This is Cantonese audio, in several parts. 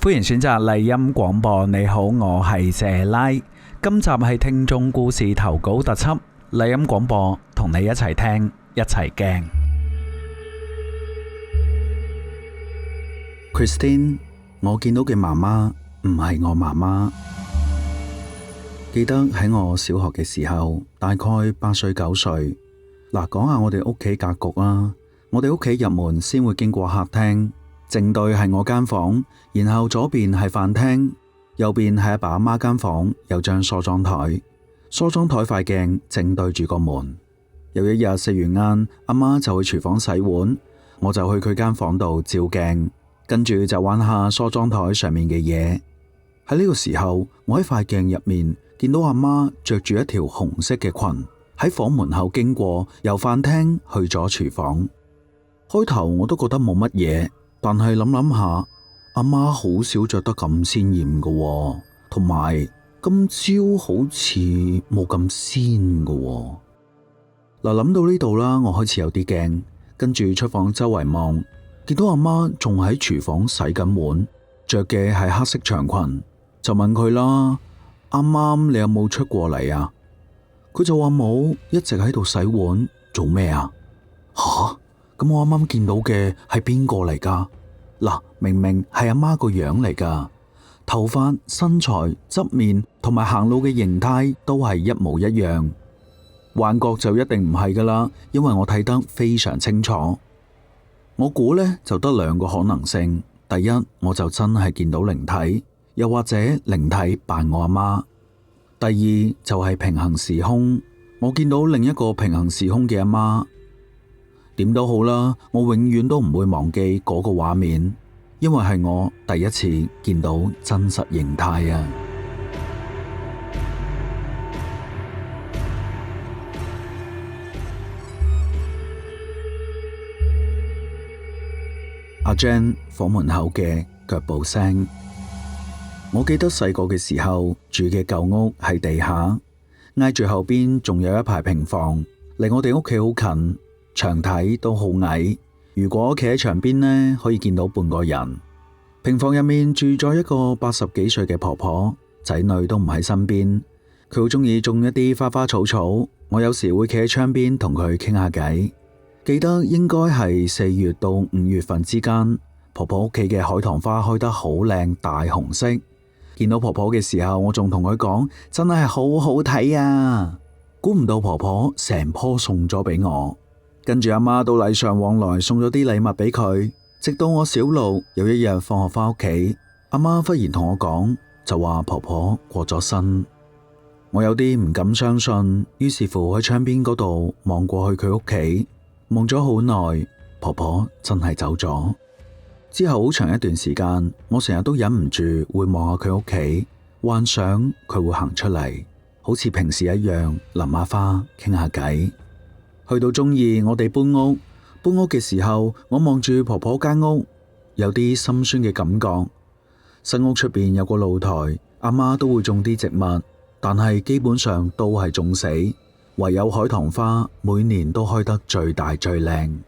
歡迎選擇麗音廣播。你好，我係謝拉。今集係聽眾故事投稿特輯，麗音廣播同你一齊聽，一齊驚。Christine， 我見到嘅媽媽唔係我媽媽。記得喺我小學嘅時候，大概8歲9歲。嗱，講下我哋屋企格局啦。我哋屋企入門先會經過客廳，正對係我間房，然後左邊係飯廳，右邊係阿爸阿媽間房，有張梳妝台。梳妝台塊鏡正對住個門。有一日食完晏，阿媽就去廚房洗碗，我就去佢間房度照鏡，跟住就玩下梳妝台上面嘅嘢。喺呢個時候，我喺塊鏡入面見到阿媽着住一條紅色嘅裙，喺房門口經過，由飯廳去咗廚房。開頭我都覺得冇乜嘢，但係諗諗下，阿媽好少着得咁鮮艷㗎，同埋今朝好似冇咁鮮㗎。嗱，諗到呢度啦，我開始有啲驚，跟住出房周圍望，見到阿媽仲喺廚房洗緊碗，着嘅係黑色長裙，就問佢啦：啱啱你有冇出過嚟啊？佢就話冇，一直喺度洗碗，做咩啊？吓？咁我啱啱見到嘅係邊個嚟噶？嗱，明明係阿媽個樣嚟噶，頭髮、身材、側面同埋行路嘅形態都係一模一樣。幻覺就一定唔係噶啦，因為我睇得非常清楚。我估呢就得2個可能性：第一，我就真係見到靈體，又或者靈體扮我阿媽；第二就係平行時空，我見到另一個平行時空嘅阿媽。點都好啦，我永遠都唔會忘記嗰個畫面，因為係我第一次見到真實形態啊！阿 Jan 房門口嘅腳步聲，我記得細個嘅時候住嘅舊屋喺地下，挨住後邊仲有一排平房，離我哋屋企好近。牆體都好矮，如果企喺牆邊呢，可以見到半個人。平房入面住咗一個80幾歲嘅婆婆，仔女都唔喺身邊。佢好中意種一啲花花草草，我有時會企喺窗邊同佢傾下偈。記得應該係4月到5月份之間，婆婆屋企嘅海棠花開得好靚，大紅色。見到婆婆嘅時候，我仲同佢講，真係好好睇啊！估唔到婆婆成棵送咗俾我。跟住阿媽都禮尚往來，送咗啲禮物俾佢。直到我小六有一日放學返屋企，阿媽忽然同我講，就話婆婆過咗身。我有啲唔敢相信，於是乎喺窗邊嗰度望過去佢屋企，望咗好耐，婆婆真係走咗。之後好長一段時間，我成日都忍唔住會望下佢屋企，幻想佢會行出嚟，好似平時一樣淋下花，傾下偈。去到中二，我哋搬屋嘅時候，我望住婆婆間屋，有啲心酸嘅感覺。新屋出邊有個露台，阿媽都會種啲植物，但係基本上都係種死，唯有海棠花每年都開得最大最靚。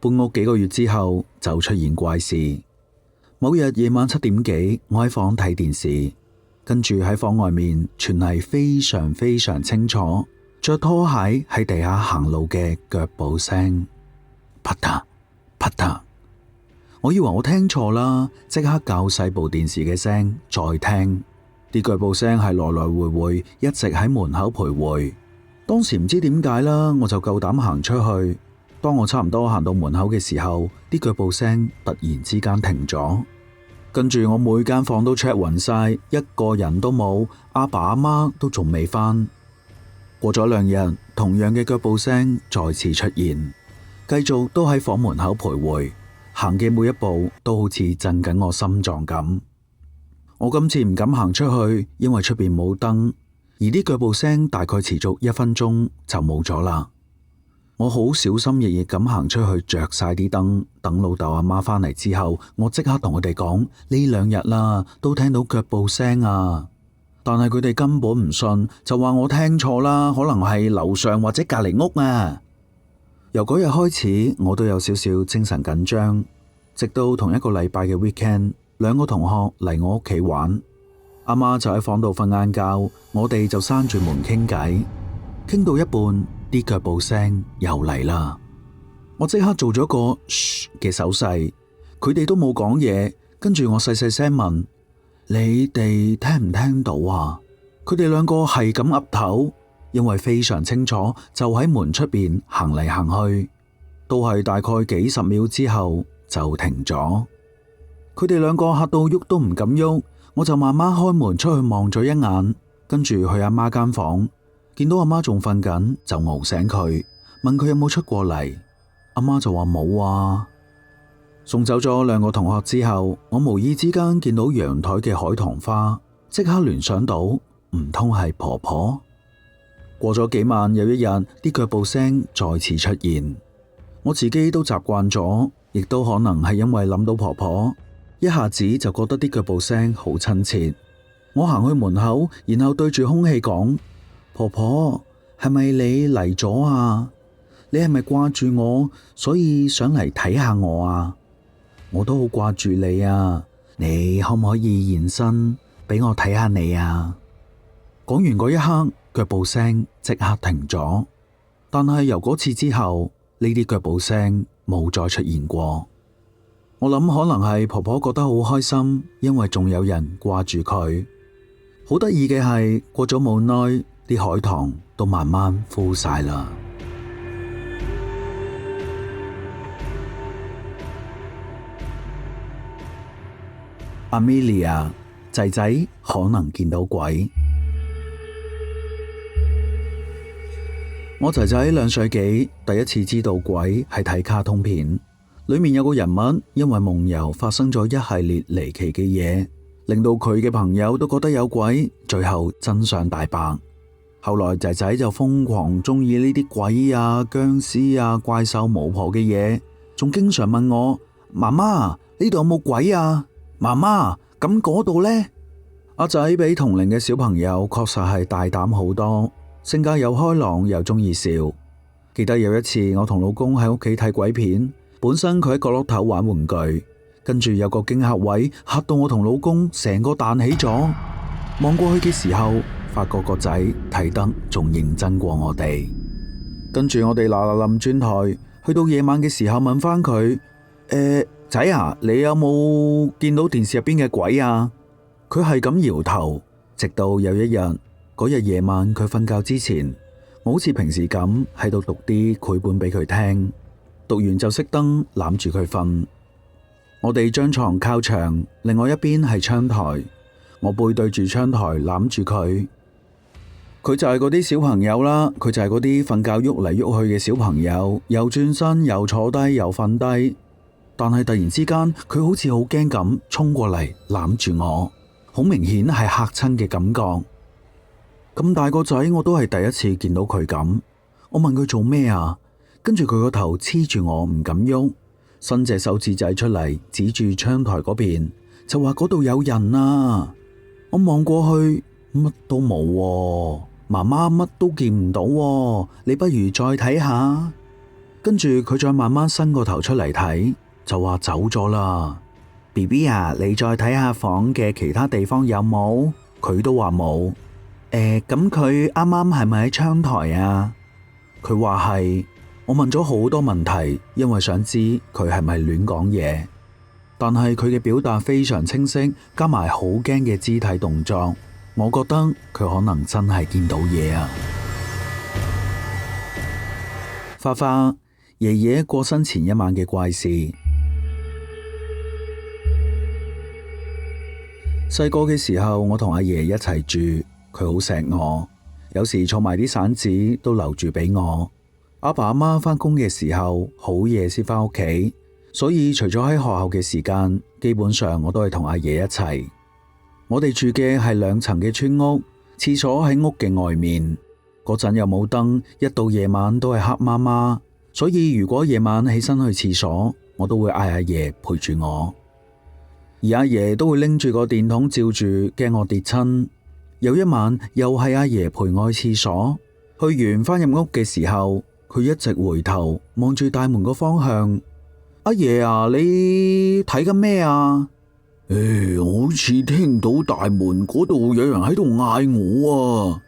搬屋幾個月之後就出現怪事。某日夜晚7點幾，我喺房睇電視，跟住喺房外面傳嚟非常非常清楚着拖鞋喺地下行路嘅腳步聲，啪嗒啪嗒。我以為我聽錯啦，即刻較細部電視嘅聲再聽，啲腳步聲係來來回回，一直喺門口徘徊。當時唔知點解啦，我就夠膽行出去。當我差唔多行到門口嘅時候，啲腳步聲突然之間停咗。跟住我每間房都 check 暈晒，一個人都冇，阿爸阿媽都仲未返。過咗2日，同樣嘅腳步聲再次出現，繼續都喺房門口徘徊，行嘅每一步都好似震緊我心臟咁。我今次唔敢行出去，因為出邊冇燈，而啲腳步聲大概持續1分鐘就冇咗啦。我好小心翼翼咁行出去，着晒啲燈，等老豆阿媽返嚟之後，我即刻同佢哋講，呢2日啦，都聽到腳步聲啊。但係佢哋根本唔信，就話我聽錯啦，可能係樓上或者隔籬屋啊。由嗰日開始，我都有少少精神緊張，直到同一個禮拜嘅 weekend，兩個同學嚟我屋企玩，阿媽就喺房度瞓晏覺，我哋就閂住門傾偈，傾到一半，啲腳步聲又嚟啦。我即刻做咗個噓嘅手勢，佢哋都冇講嘢。跟住我細細聲問：你哋聽唔聽到啊？佢哋兩個係咁岌頭，因為非常清楚，就喺門出邊行嚟行去，都係大概幾十秒之後就停咗。佢哋兩個嚇到喐都唔敢喐，我就慢慢開門出去望咗一眼，跟住去阿媽間房，見到阿媽仲瞓緊，就熬醒佢，問佢有冇出過嚟。阿媽就話冇啊。送走咗兩個同學之後，我無意之間見到陽台嘅海棠花，即刻聯想到唔通係婆婆。過咗幾晚，有一日啲腳步聲再次出現，我自己都習慣咗，亦都可能係因為諗到婆婆，一下子就覺得啲腳步聲好親切。我行去門口，然後對住空氣講：婆婆，係咪你嚟咗啊？你係咪掛住我，所以想嚟睇下我啊？我都好掛住你啊！你可唔可以現身俾我睇下你啊？講完嗰一刻，腳步聲即刻停咗，但係由嗰次之後，呢啲腳步聲冇再出現過。我諗可能係婆婆覺得好開心，因為仲有人掛住佢。好得意嘅係，過咗冇耐，啲海棠都慢慢枯晒啦。Amelia， 仔仔可能見到鬼。我仔仔2歲幾，第一次知道鬼係睇卡通片，裏面有個人物因為夢遊發生咗一系列離奇嘅嘢，令到佢嘅朋友都覺得有鬼，最後真相大白。後來仔仔就瘋狂中意呢啲鬼啊、僵屍啊、怪獸巫婆嘅嘢，仲經常問我：媽媽，呢度有冇鬼啊？媽媽，咁嗰度呢？阿仔比同齡嘅小朋友確實係大膽好多，性格又開朗又中意笑。記得有一次我同老公喺屋企睇鬼片，本身佢喺角落頭玩玩具，跟住有個驚嚇位嚇到我同老公成個彈起咗。望過去嘅時候，發覺個仔睇得仲認真過我哋。跟住我哋嗱嗱臨轉台，去到夜晚嘅時候問翻佢：仔啊，你有冇見到電視入邊嘅鬼啊？佢係咁搖頭，直到有一日，嗰日夜晚佢瞓覺之前，我好似平時咁喺度讀啲繪本俾佢聽，讀完就熄燈攬住佢瞓。我哋張床靠牆，另外一邊係窗台，我背對住窗台攬住佢。佢就係嗰啲小朋友啦，佢就係嗰啲瞓覺喐嚟喐去嘅小朋友，又轉身又坐低又瞓低。但係突然之間，佢好似好驚咁衝過嚟攬住我，好明顯係嚇親嘅感覺。咁大個仔我都係第一次見到佢咁。我問佢做咩啊？跟住佢個頭黐住我唔敢喐，伸隻手指仔出嚟指住窗台嗰邊，就話嗰度有人啊。我望過去，乜都冇喎，媽媽乜都見唔到喎，你不如再睇下。跟住佢再慢慢伸個頭出嚟睇，就話走咗啦。BB 啊，你再睇下房嘅其他地方有冇？佢都話冇。咁佢啱啱係咪喺窗台啊？佢話係。我問咗好多問題，因為想知佢係咪亂講嘢。但係佢嘅表達非常清晰，加埋好驚嘅肢體動作，我覺得佢可能真係見到嘢啊。花花，爺爺過身前一晚嘅怪事。細個嘅時候，我同阿爺一齊住，佢好錫我，有時儲埋啲散紙都留住俾我。阿爸阿媽返工嘅時候好夜先返屋企，所以除咗喺學校嘅時間，基本上我都係同阿爺一齊。我哋住嘅係2層嘅村屋，廁所喺屋嘅外面。嗰陣又冇燈，一到夜晚都係黑麻麻，所以如果夜晚起身去廁所，我都會嗌阿爺陪住我。而阿爺都會拎住個電筒照住，驚我跌親。有一晚又係阿爺陪我去廁所，去完返入屋嘅時候，佢一直回頭望住大門個方向。阿爺啊，你睇緊咩啊？我好似聽到大門嗰度有人喺度嗌我啊！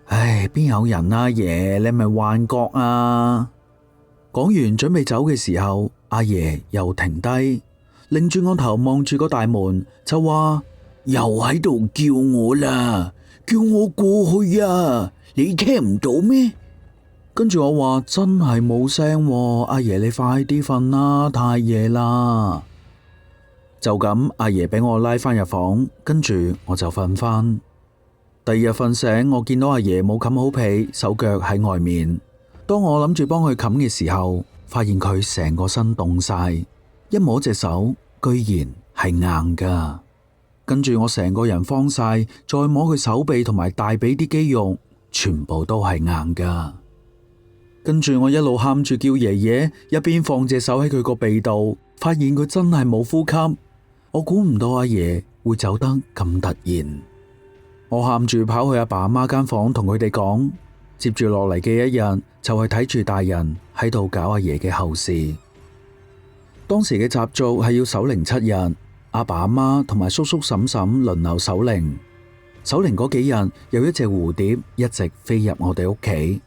唉，邊有人啊，阿爺，你係咪幻覺啊？講完準備走嘅時候，阿爺又停低，擰住個頭望住個大門，就話：又喺度叫我啦，叫我過去啊！你聽唔到咩？跟住我話：真係冇聲喎，阿爺你快啲瞓啦，太夜啦。就咁，阿爺俾我拉返入房，跟住我就瞓返。第二日瞓醒，我見到阿爺冇冚好被，手腳喺外面。當我諗住幫佢冚嘅時候，發現佢成個身凍晒，一摸隻手，居然係硬噶。跟住我成個人慌晒，再摸佢手臂同埋大髀啲肌肉，全部都係硬噶。跟住我一路喊住叫爺爺，一邊放隻手喺佢個鼻度，發現佢真係冇呼吸。我估唔到阿爺會走得咁突然。我喊住跑去阿爸阿媽間房同佢哋講，接住落嚟嘅一日就係睇住大人喺度搞阿爺嘅後事。當時嘅習俗係要守靈7日，阿爸阿媽同埋叔叔嬸嬸輪流守靈。守靈嗰幾日，有一隻蝴蝶一直飛入我哋屋企。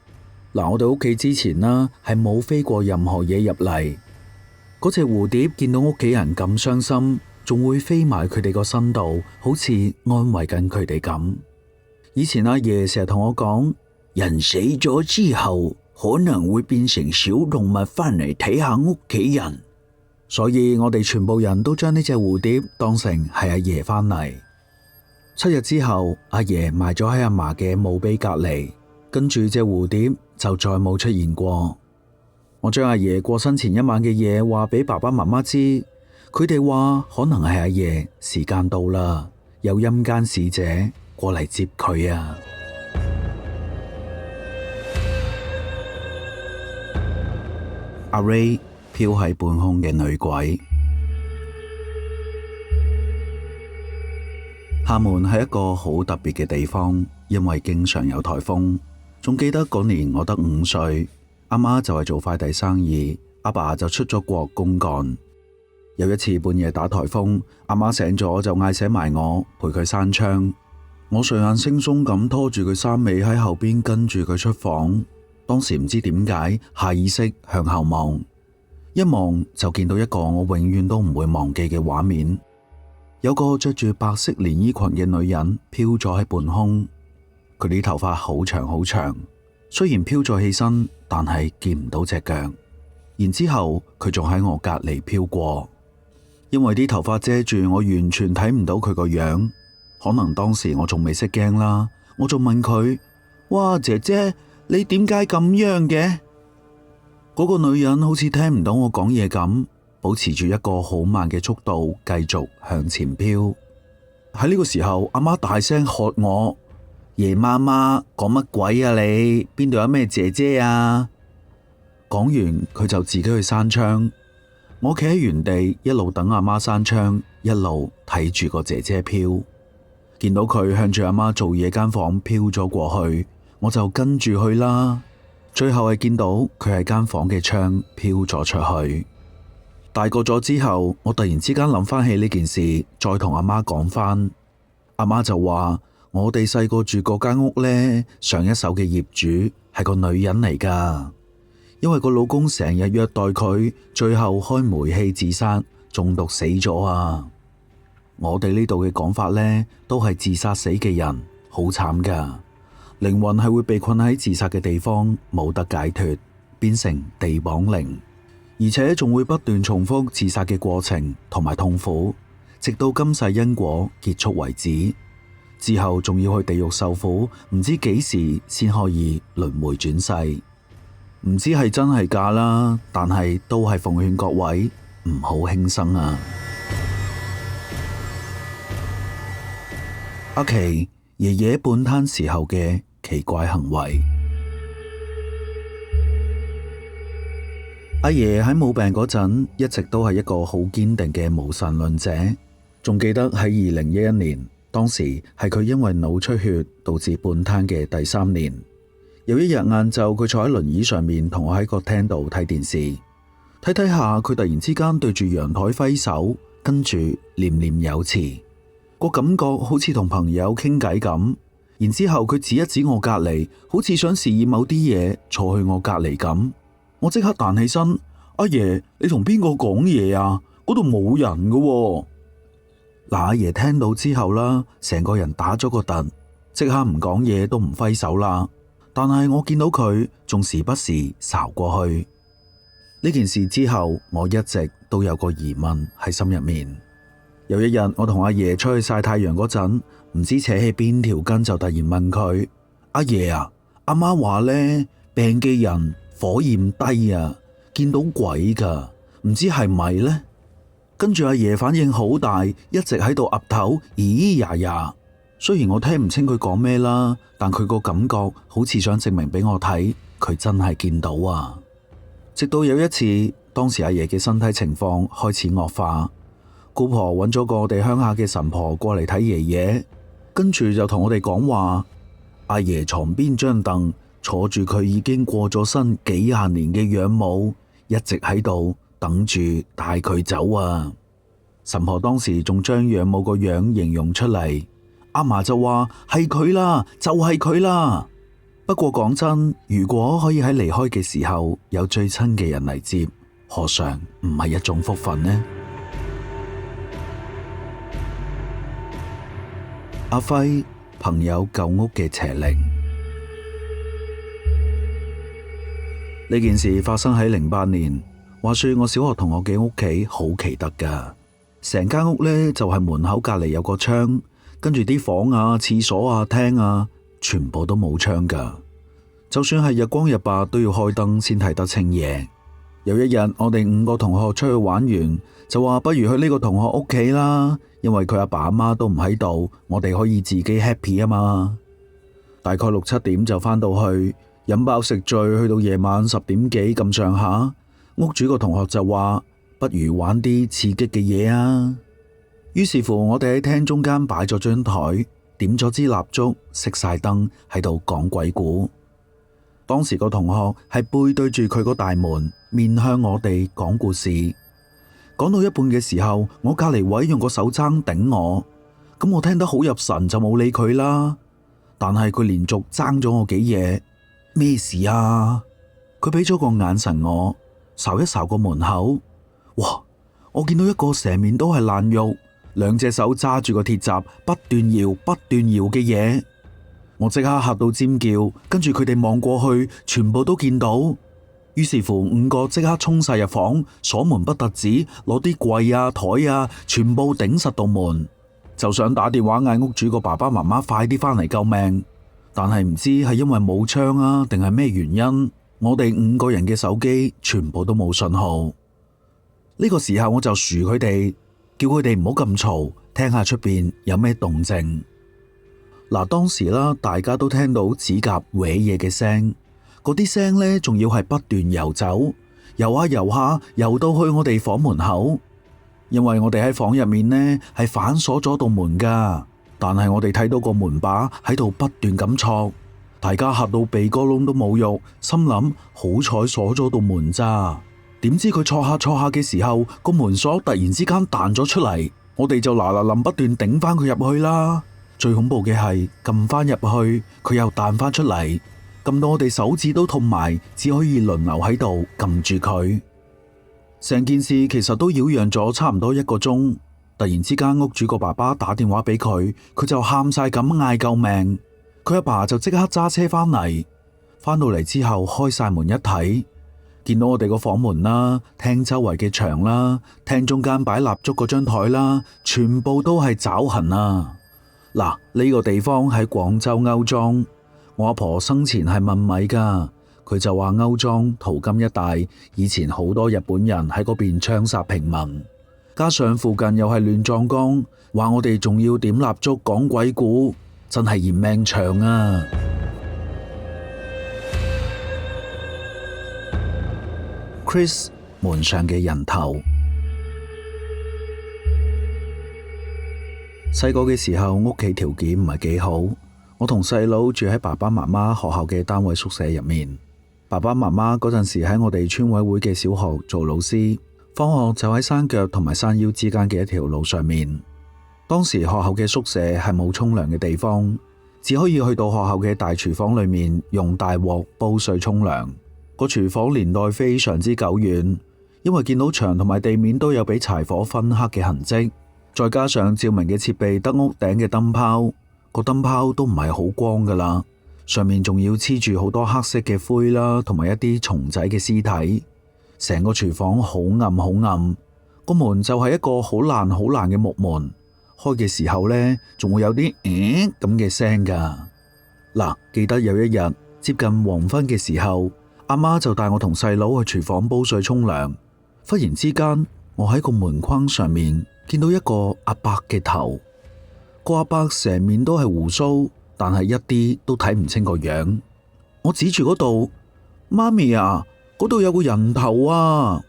嗱，我哋屋企之前啦係冇飛過任何嘢入嚟。嗰隻蝴蝶見到屋企人咁傷心，仲會飛埋佢哋個身度，好似安慰緊佢哋咁。以前阿爺成日同我講，人死咗之後可能會變成小動物返嚟睇下屋企人，所以我哋全部人都將呢隻蝴蝶當成係阿爺返嚟。7日之後，阿爺埋咗喺阿嫲嘅墓碑隔籬，跟住隻蝴蝶就再冇出現過。我將阿爺過身前一晚嘅嘢話俾爸爸媽媽知，佢哋話可能係阿爺時間到啦，有陰間使者過嚟接佢啊！阿 Ray 飄喺半空嘅女鬼。廈門係一個好特別嘅地方，因為經常有颱風。仲記得嗰年我得5歲，阿媽就係做快遞生意，阿爸就出咗國公幹。有一次半夜打颱風，阿媽醒咗就嗌醒埋我，陪佢閂窗。我睡眼惺忪咁拖住佢衫尾喺後邊跟住佢出房。當時唔知點解下意識向後望，一望就見到一個我永遠都唔會忘記嘅畫面。有個着住白色連衣裙嘅女人飄咗喺半空，佢啲頭髮好長好長，雖然飄咗起身，但係見唔到隻腳。然之後佢仲喺我隔籬飄過。因為啲頭髮遮住，我完全睇唔到佢個樣。可能當時我仲未識驚啦，我仲問佢：哇，姐姐，你點解咁樣嘅？嗰個女人好似聽唔到我講嘢咁，保持住一個好慢嘅速度，繼續向前飄。喺呢個時候，阿媽大聲喝我：夜媽媽講乜鬼啊你？邊度有咩姐姐啊？講完佢就自己去閂窗。我企喺原地，一路等阿媽閂窗，一路睇住個姐姐飄。見到佢向住阿媽做嘢間房飄咗過去，我就跟住去啦。最後係見到佢喺間房嘅窗飄咗出去。大個咗之後，我突然之間諗翻起呢件事，再同阿媽講翻。阿媽就話：我哋細個住嗰間屋呢，上一手嘅業主係個女人嚟噶。因為個老公成日虐待佢，最後開煤氣自殺，中毒死咗啊！我哋呢度嘅講法呢，都係自殺死嘅人，好慘噶，靈魂係會被困喺自殺嘅地方，冇得解脫，變成地縛靈，而且仲會不斷重複自殺嘅過程同埋痛苦，直到今世因果結束為止，之後仲要去地獄受苦，唔知幾時先可以輪迴轉世。唔知係真係假啦，但係都係奉勸各位唔好輕生啊！阿琪爺爺半癱時候嘅奇怪行為。阿爺喺冇病嗰陣，一直都係一個好堅定嘅無神論者。仲記得喺2011年，當時係佢因為腦出血導致半癱嘅第3年。有一日晏晝，佢坐喺輪椅上面，同我喺個廳度睇電視，睇睇下，佢突然之間對住陽台揮手，跟住念念有詞，個感覺好似同朋友傾偈咁。然之後佢指一指我隔籬，好似想示意某啲嘢坐去我隔籬咁。我即刻彈起身，阿爺，你同邊個講嘢啊？嗰度冇人噶喎。嗱，阿爺聽到之後啦，成個人打咗個突，即刻唔講嘢都唔揮手啦。但係我見到佢仲時不時睄過去。呢件事之後，我一直都有個疑問喺心入面。有一日，我同阿爺出去曬太陽嗰陣，唔知扯起邊條筋，就突然問佢：阿爺啊，阿媽話呢，病嘅人火焰低啊，見到鬼噶，唔知係咪呢？跟住阿爺反應好大，一直喺度岌頭，咦呀呀。雖然我聽唔清佢講咩啦，但佢個感覺好似想證明俾我睇，佢真係見到啊。直到有一次，當時阿爺嘅身體情況開始惡化，姑婆揾咗個我哋鄉下嘅神婆過嚟睇爺爺，跟住就同我哋講話，阿爺床邊張凳坐住佢已經過咗身幾廿年嘅養母，一直喺度等住帶佢走啊。神婆當時仲將養母個樣形容出嚟，阿嫲就話係佢啦，就係佢啦。不過講真，如果可以喺離開嘅時候有最親嘅人嚟接，何嘗唔係一種福分呢？阿輝朋友舊屋嘅邪靈。呢件事發生喺08年，話說我小學同學嘅屋企好奇特噶，成間屋呢就係門口隔籬有個窗，跟住啲房啊、廁所啊、廳啊，全部都冇窗噶。就算係日光日白都要開燈先睇得清嘢。有一日，我哋5個同學出去玩完，就話不如去呢個同學屋企啦，因為佢阿爸阿媽都唔喺度，我哋可以自己 happy 啊嘛。大概6、7點就返到去，飲飽食醉，去到夜晚10點幾咁上下，屋主個同學就話不如玩啲刺激嘅嘢啊。於是乎，我哋喺廳中間擺咗張台，點咗支蠟燭，熄晒燈，喺度講鬼故。當時個同學係背對住佢個大門，面向我哋講故事。講到一半嘅時候，我隔籬位用個手踭頂我，咁我聽得好入神就冇理佢啦。但係佢連續爭咗我幾嘢，咩事啊？佢俾咗個眼神我，睄一睄個門口，哇！我見到一個成面都係爛肉，2隻手揸住個鐵閘，不斷搖嘅嘢。我即刻嚇到尖叫，跟住佢哋望過去，全部都見到。於是乎，5個即刻衝晒入房，鎖門不特止，攞啲櫃啊、台啊，全部頂實道門，就想打電話嗌屋主個爸爸媽媽快啲返嚟救命。但係唔知係因為冇窗啊，定係咩原因，我哋5個人嘅手機全部都冇信號。呢個時候我就噓佢哋，叫佢哋唔好咁嘈，聽下出邊有咩動靜。嗱，當時啦，大家都聽到指甲搲嘢嘅聲，嗰啲聲呢仲要係不斷游走，游下游下，游到去我哋房門口。因為我哋喺房入面呢係反鎖咗道門噶，但係我哋睇到個門把喺度不斷咁戳，大家嚇到鼻哥窿都冇肉，心諗好彩鎖咗道門咋。點知佢戳下嘅時候，個門鎖突然之間彈咗出嚟，我哋就嗱嗱臨不斷頂翻佢入去啦。最恐怖嘅係撳翻入去，佢又彈翻出嚟，撳到我哋手指都痛埋，只可以輪流喺度撳住佢。成件事其實都擾攘咗差唔多1個鐘。突然之間，屋主個爸爸打電話俾佢，佢就喊晒咁嗌救命。佢阿爸就即刻揸車翻嚟，翻到嚟之後開晒門一睇，見到我哋個房門啦、廳周圍嘅牆啦、廳中間擺蠟燭嗰張台啦，全部都係爪痕啊！嗱，呢個地方喺廣州歐莊，我阿婆生前係問米噶，佢就話歐莊淘金一帶以前好多日本人喺嗰邊槍殺平民，加上附近又係亂葬崗，話我哋仲要點蠟燭講鬼故，真係嫌命長啊！Chris 門上嘅人頭。細個嘅時候，屋企條件唔係幾好，我同細佬住喺爸爸媽媽學校嘅單位宿舍入面。爸爸媽媽嗰陣時喺我哋村委會嘅小學做老師，放學就喺山腳同埋山腰之間嘅一條路上面。當時學校嘅宿舍係冇沖涼嘅地方，只可以去到學校嘅大廚房裏面用大鑊煲水沖涼。個廚房年代非常之久遠，因為見到牆同埋地面都有俾柴火燻黑嘅痕跡，再加上照明嘅設備得屋頂嘅燈泡，個燈泡都唔係好光噶啦，上面仲要黐住好多黑色嘅灰啦，同埋一啲蟲仔嘅屍體，成個廚房好暗好暗。個門就係一個好爛好爛嘅木門，開嘅時候呢，仲會有啲咁嘅聲噶。嗱，記得有一日接近黃昏嘅時候，阿媽就帶我同細佬去廚房煲水沖涼。忽然之間，我喺個門框上面見到一個阿伯嘅頭。個阿伯成面都係鬍鬚，但係一啲都睇唔清個樣。我指住嗰度，媽咪啊，嗰度有個人頭啊！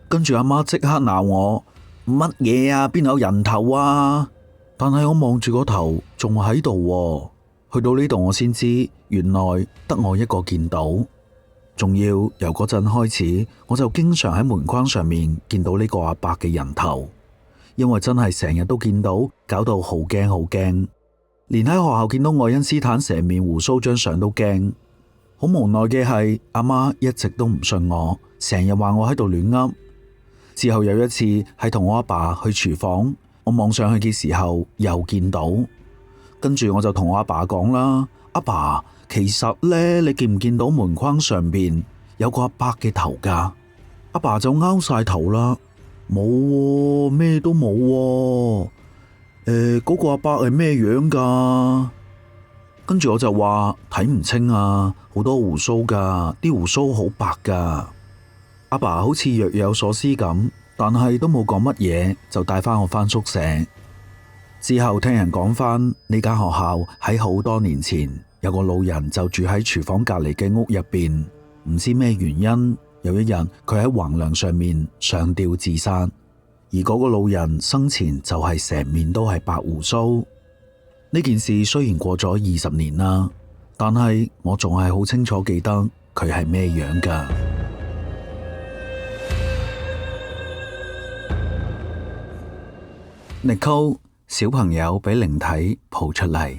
跟住阿媽即刻鬧我，乜嘢啊？邊有人頭啊？但係我望住個頭仲喺度。去到呢度我先知，原來得我一個見到。仲要由嗰陣開始，我就經常喺門框上面見到呢個阿伯嘅人頭，因為真係成日都見到，搞到好驚好驚。連喺學校見到愛因斯坦成面鬍鬚張相都驚。好無奈嘅係，阿媽一直都唔信我，成日話我喺度亂噏。之後有一次係同我阿爸去廚房，我望上去嘅時候又見到，跟住我就同我阿爸講啦，阿爸，其實呢，你見唔見到門框上邊有個阿伯嘅頭噶？阿爸就拗晒頭啦，冇喎，咩都冇喎。嗰個阿伯係咩樣噶？跟住我就話睇唔清啊，好多鬍鬚噶，啲鬍鬚好白噶。阿爸好似若有所思咁，但係都冇講乜嘢，就帶翻我翻宿舍。之後聽人講翻呢間學校喺好多年前有個老人就住喺廚房隔籬嘅屋入邊，唔知咩原因，有一日佢喺橫梁上面上吊自殺，而嗰個老人生前就係成面都係白鬍鬚。呢件事雖然過咗20年啦，但係我仲係好清楚記得佢係咩樣噶。Nicole， 小朋友俾靈體抱出嚟。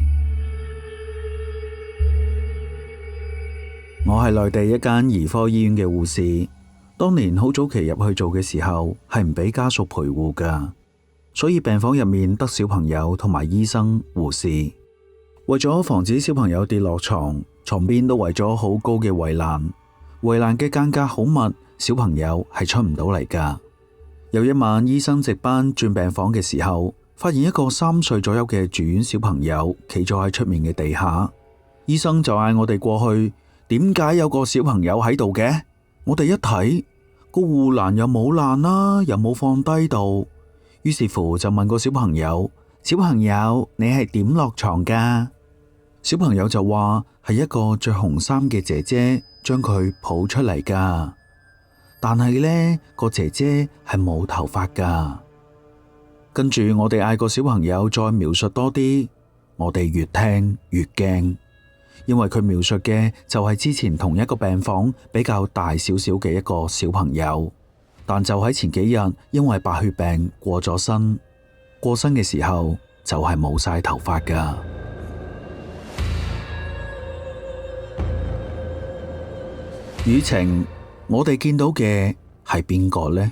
我係內地一間兒科醫院嘅護士，當年好早期入去做嘅時候係唔俾家屬陪護噶，所以病房入面得小朋友同埋醫生、護士。為咗防止小朋友跌落床，床邊都圍咗好高嘅圍欄，圍欄嘅間隔好密，小朋友係出唔到嚟噶。有一晚，醫生值班轉病房嘅時候，發現一個3歲左右嘅住院小朋友企咗喺出面嘅地下。醫生就嗌我哋過去，點解有個小朋友喺度嘅？我哋一睇，個護欄又冇爛啦，又冇放低度，於是乎就問個小朋友：小朋友，你係點落床噶？小朋友就話係一個着紅衫嘅姐姐將佢抱出嚟噶。但係呢個姐姐係冇頭髮噶。跟住我哋嗌個小朋友再描述多啲，我哋越聽越驚，因為佢描述嘅就係之前同一個病房比較大少少嘅一個小朋友，但就喺前幾日因為白血病過咗身，過身嘅時候就係冇晒頭髮噶。雨晴，我哋見到嘅係邊個呢？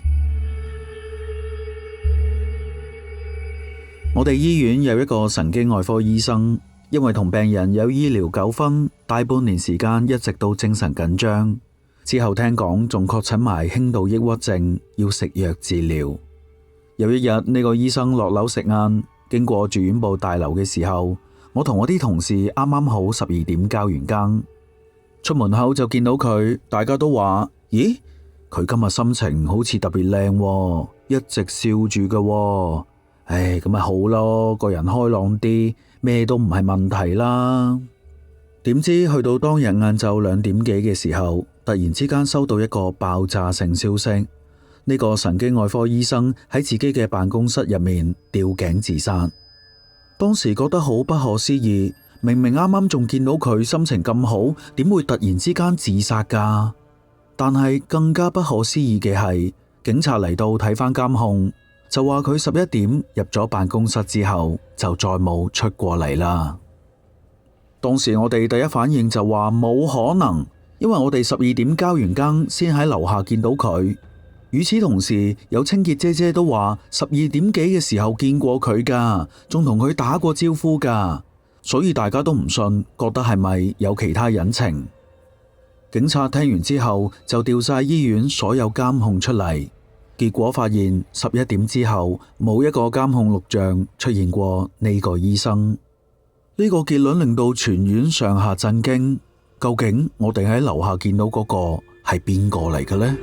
我哋醫院有一個神經外科醫生，因為同病人有醫療糾紛，大半年時間一直都精神緊張。之後聽講仲確診埋輕度抑鬱症，要食藥治療。有一日呢個醫生落樓食晏，經過住院部大樓嘅時候，我同我啲同事啱啱好12點交完更。出門口就見到佢，大家都話：咦，佢今日心情好似特別靚喎，一直笑住㗎喎。唉，咁咪好咯，個人開朗啲，咩都唔係問題啦。點知去到當日晏晝2點幾嘅時候，突然之間收到一個爆炸性消息，呢個神經外科醫生喺自己嘅辦公室入面吊頸自殺。當時覺得好不可思議。明明啱啱仲見到佢心情咁好，點會突然之間自殺噶？但係更加不可思議嘅係，警察嚟到睇返監控，就話佢11點入咗辦公室之後就再冇出過嚟啦。當時我哋第一反應就話冇可能，因為我哋12點交完更先喺樓下見到佢。與此同時，有清潔姐姐都話12點幾嘅時候見過佢噶，仲同佢打過招呼噶，所以大家都唔信，覺得係咪有其他隱情。警察聽完之後就調晒醫院所有監控出嚟，結果發現11點之後冇一個監控錄像出現過呢個醫生。呢個結論令到全院上下震驚，究竟我哋喺樓下見到嗰個係邊個嚟嘅呢？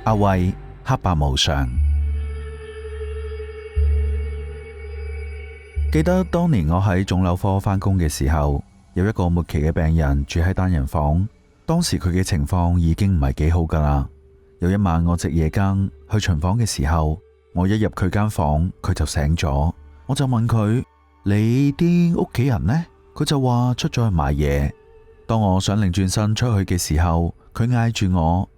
阿慧，黑白無常。記得當年我喺腫瘤科返工嘅時候，有一個末期嘅病人住喺單人房，當時佢嘅情況已經唔係幾好噶啦。有一晚我值夜更去巡房嘅時候，我一入佢間房，佢就醒咗。我就問佢：你啲屋企人呢？佢就話出咗去買嘢。當我想擰轉身出去嘅時候，佢嗌住我：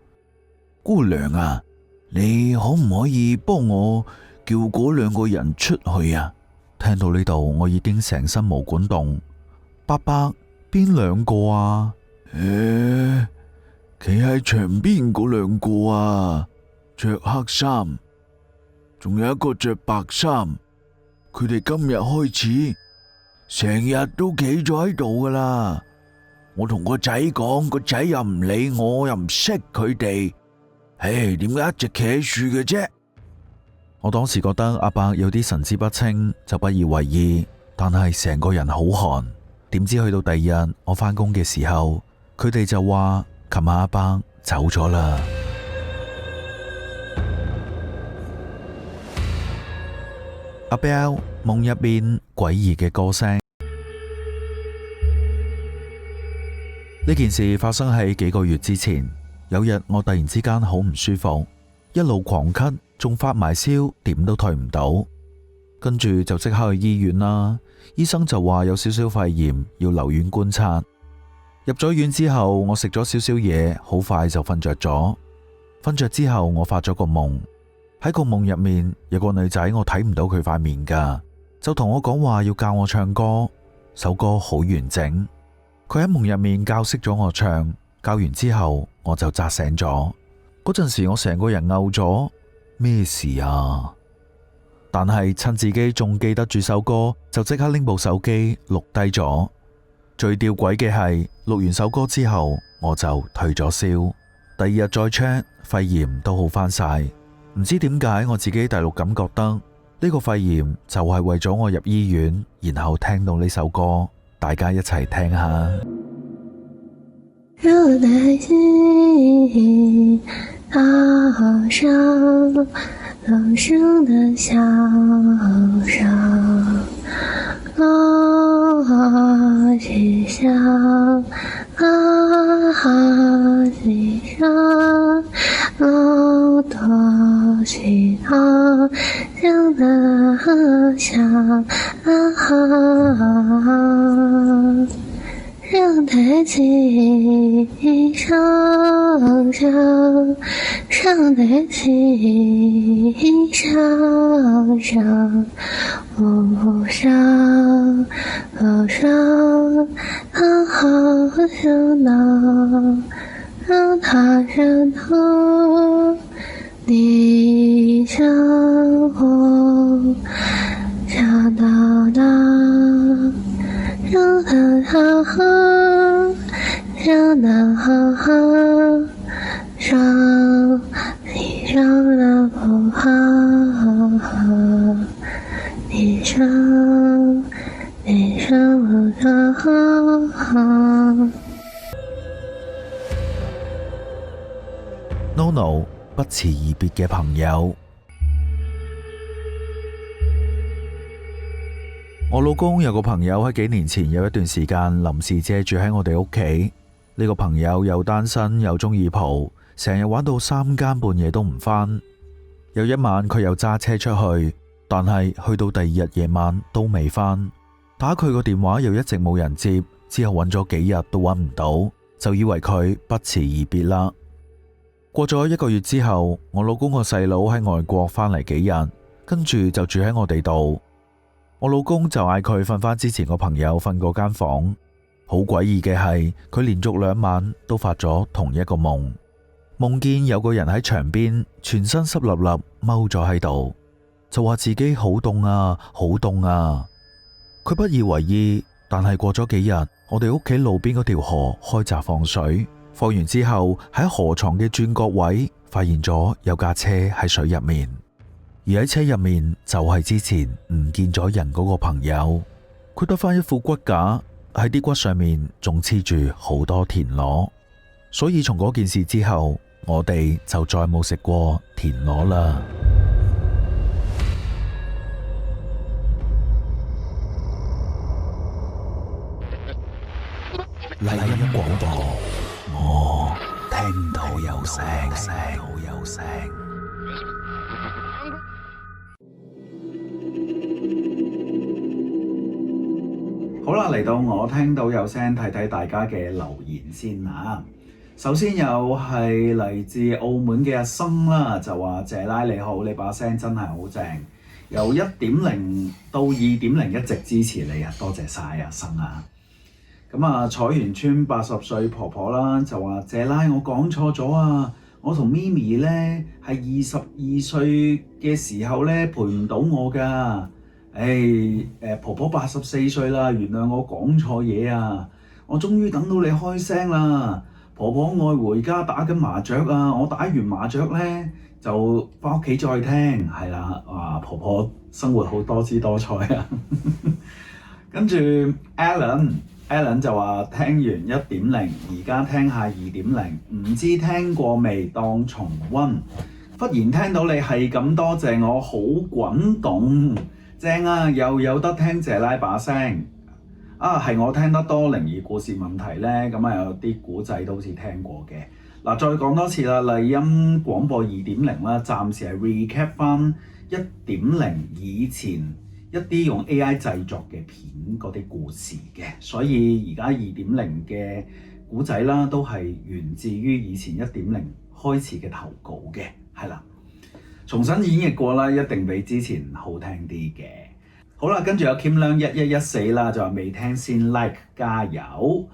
姑娘啊，你可唔可以幫我叫嗰2個人出去啊？聽到呢度，我已經成身毛管戙。伯伯，邊2個啊？企喺牆邊嗰2個啊，着黑衫，仲有一個着白衫。佢哋今日開始成日都企咗喺度噶啦。我同個仔講，個仔又唔理我，又唔識佢哋。唉，點解一直企喺樹嘅啫？我當時覺得阿伯有啲神志不清，就不以為意，但係成個人好寒。點知去到第2日我返工嘅時候，佢哋就話琴晚阿伯走咗啦。阿 Bell 夢入邊詭異嘅歌聲。呢件事發生喺幾個月之前。有日我突然之間好唔舒服，一路狂咳，仲發埋燒，點都退唔到。跟住就即刻去醫院啦。醫生就話有少少肺炎，要留院觀察。入咗院之後，我食咗少少嘢，好快就瞓着咗。瞓着之後，我發咗個夢。喺個夢入面，有個女仔，我睇唔到佢塊面噶，就同我講話要教我唱歌，首歌好完整。佢喺夢入面教識咗我唱，教完之後我就扎醒咗。嗰陣時我成個人嘔咗，咩事啊？但係趁自己仲記得住首歌，就即刻拎部手機錄低咗。最吊詭嘅係，錄完首歌之後我就退咗燒，第2日再 check 肺炎都好翻晒。唔知點解我自己第6感覺得呢個肺炎就係為咗我入醫院，然後聽到呢首歌，大家一齊聽下。若在心頭上，老生的笑聲，我去向西上，我多去航向的想讓太氣上升，讓太氣上升，無上無上，好想能讓他認同你生活，想到那讓他好好，讓他好好，讓你讓他不好，你讓我好。NONO 不辭而別嘅朋友。我老公有個朋友喺幾年前有一段時間臨時借住喺我哋屋企。呢個朋友又單身又中意蒲，成日玩到3更半夜都唔返。有一晚佢又揸車出去，但係去到第2日夜晚都未返。打佢個電話又一直冇人接，之後揾咗幾日都揾唔到，就以為佢不辭而別啦。過咗1個月之後，我老公個細佬喺外國返嚟幾日，跟住就住喺我哋度。我老公就嗌佢瞓返之前個朋友瞓嗰間房。好詭異嘅係，佢連續2晚都發咗同一個夢，夢見有個人喺牆邊，全身濕立立踎咗喺度，就話自己好凍啊，好凍啊。佢不以為意，但係過咗幾日，我哋屋企路邊嗰條河開閘放水，放完之後喺河床嘅轉角位發現咗有架車喺水入面，而喺車入面就係之前唔見咗人嗰個朋友。佢得返一副骨架，喺啲骨上面仲黐住好多田螺，所以從嗰件事之後，我哋就再冇食過田螺啦。麗音廣播，我聽到有聲。好啦，嚟到我聽到有聲，睇睇大家嘅留言先啊。首先又係嚟自澳門嘅阿生啦，就話謝拉你好，你把聲真係好正，由 1.0 到 2.0 一直支持你啊，多謝晒阿生啊。咁啊，彩園村80歲婆婆啦，就話謝拉我講錯咗啊，我同咪咪咧係22歲嘅時候咧陪唔到我噶。婆婆84歲啦，原諒我講錯嘢啊！我終於等到你開聲啦，婆婆愛回家打緊麻雀啊！我打完麻雀咧就返屋企再聽，係啦，哇！婆婆生活好多姿多彩啊！跟住 Alan 就話聽完 1.0，而家聽下 2.0，唔知聽過未？當重溫。忽然聽到你係咁多謝我，好滾動。正啊，又有得聽謝拉把聲啊，係我聽得多靈異故事問題呢。咁啊有啲古仔都好似聽過嘅。嗱，再講多次啦，麗音廣播 2.0 啦，暫時係 recap 翻 1.0 以前一啲用 AI 製作嘅片嗰啲故事嘅，所以而家 2.0 嘅古仔啦，都係源自於以前 1.0 開始嘅投稿嘅，係啦。重新演繹過啦，一定比之前好聽啲嘅。好啦，跟住有 Kim Leung 1114啦，就話未聽先 like 加油。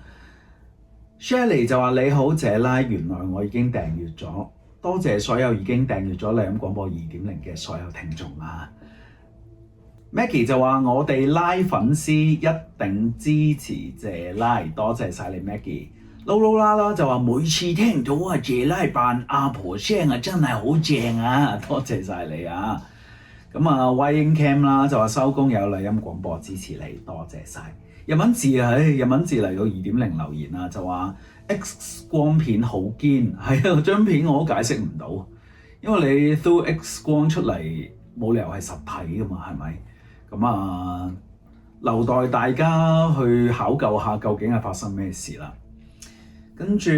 Shelly 就話你好謝拉，原來我已經訂閱咗，多謝所有已經訂閱咗麗音廣播 2.0 嘅所有聽眾啊。Maggie 就話我哋拉粉絲一定支持謝拉，多謝晒你 Maggie。撈啦就話每次聽到啊謝拉扮阿婆聲啊，真係好正啊！多謝晒你啊！咁啊 Wayne Cam 啦就話收工有麗音廣播支持你，多謝晒。日文字啊，日文字嚟到 2.0 留言啊，就話 X 光片好堅，係啊，張片我都解釋唔到，因為你 through X 光出嚟冇理由係實體噶嘛，係咪？咁啊，留待大家去考究下究竟係發生咩事啦。跟住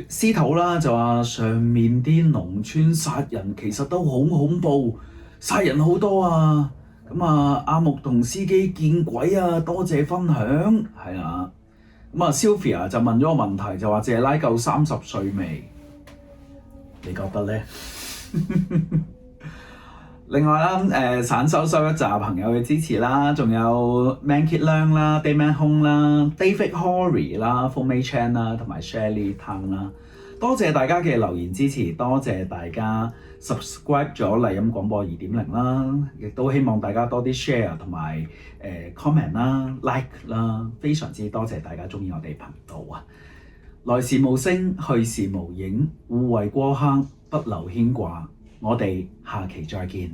司徒啦就話上面啲農村殺人其實都好恐怖，殺人好多啊！咁啊阿木同司機見鬼啊，多謝分享，係啊。咁啊 Sylvia 就問咗個問題，就話謝拉夠30歲未？你覺得呢？另外啦，散收一集朋友嘅支持啦，仲有 Mankit Leung 啦、Dayman Hong 啦、David Horry 啦、Fumei Chan 啦，同埋 Shelly Tang 啦，多謝大家嘅留言支持，多謝大家 subscribe 咗麗音廣播 2.0 啦，亦都希望大家多啲 share 同埋comment 啦、like 啦，非常之多謝大家鍾意我哋頻道啊！來時無聲，去時無影，互為過客，不留牽掛。我哋下期再見。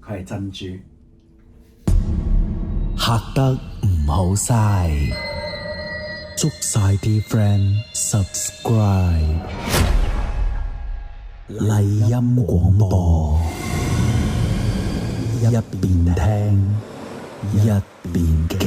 佢係珍珠，嚇得唔好嘥，捉晒啲 friend subscribe 麗音廣播，一邊聽一邊傾。